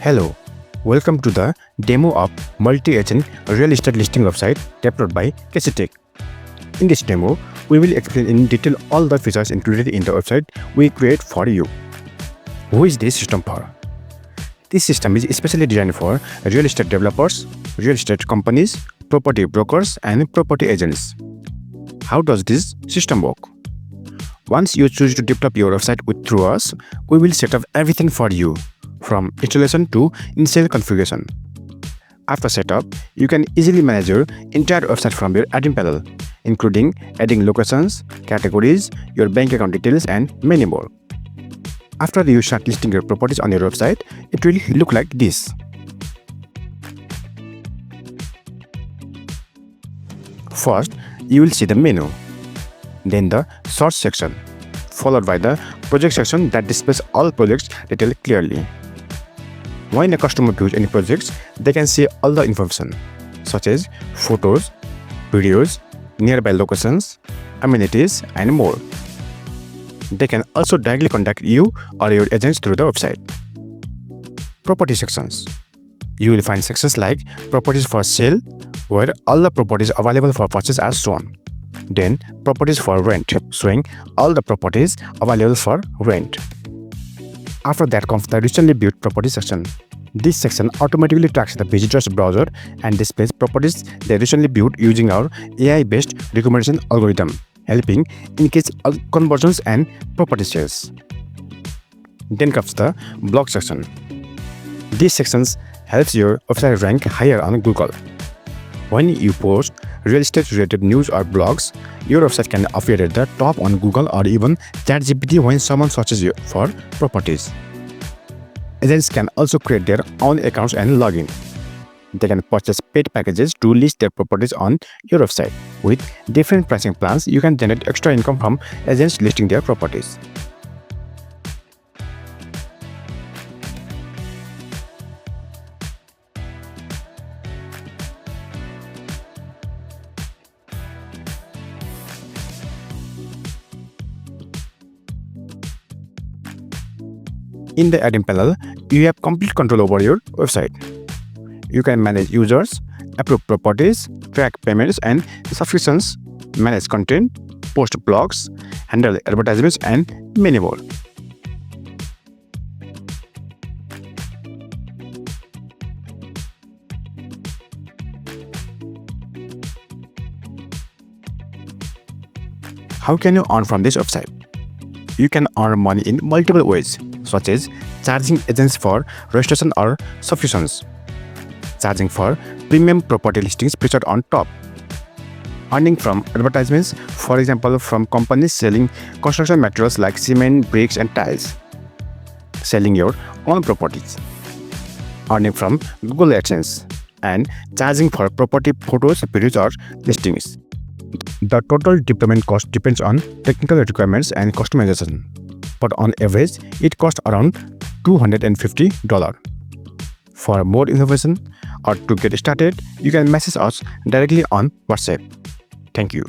Hello, welcome to the demo of multi-agent real estate listing website developed by KCTech. In this demo, we will explain in detail all the features included in the website we create for you. Who is this system for? This system is especially designed for real estate developers, real estate companies, property brokers, and property agents. How does this system work? Once you choose to develop your website through us, we will set up everything for you, from installation to initial configuration. After setup, you can easily manage your entire website from your admin panel, including adding locations, categories, your bank account details, and many more. After you start listing your properties on your website, it will look like this. First, you will see the menu, then the search section, followed by the project section that displays all projects detailed clearly. When a customer views any projects, they can see all the information, such as photos, videos, nearby locations, amenities, and more. They can also directly contact you or your agents through the website. Property sections. You will find sections like properties for sale, where all the properties available for purchase are shown. Then properties for rent, showing all the properties available for rent. After that comes the recently viewed property section. This section automatically tracks the visitor's browser and displays properties they recently viewed using our AI-based recommendation algorithm, helping increase conversions and property sales. Then comes the blog section. These sections helps your website rank higher on Google. When you post real estate related news or blogs, your website can appear at the top on Google or even ChatGPT when someone searches you for properties. Agents can also create their own accounts and log in. They can purchase paid packages to list their properties on your website. With different pricing plans, you can generate extra income from agents listing their properties. In the admin panel, you have complete control over your website. You can manage users, approve properties, track payments and subscriptions, manage content, post blogs, handle advertisements, and many more. How can you earn from this website? You can earn money in multiple ways, such as charging agents for registration or subscriptions, charging for premium property listings featured on top, earning from advertisements, for example from companies selling construction materials like cement, bricks, and tiles, selling your own properties, earning from Google AdSense, and charging for property photos, videos, or listings. The total deployment cost depends on technical requirements and customization, but on average, it costs around $250. For more information or to get started, you can message us directly on WhatsApp. Thank you.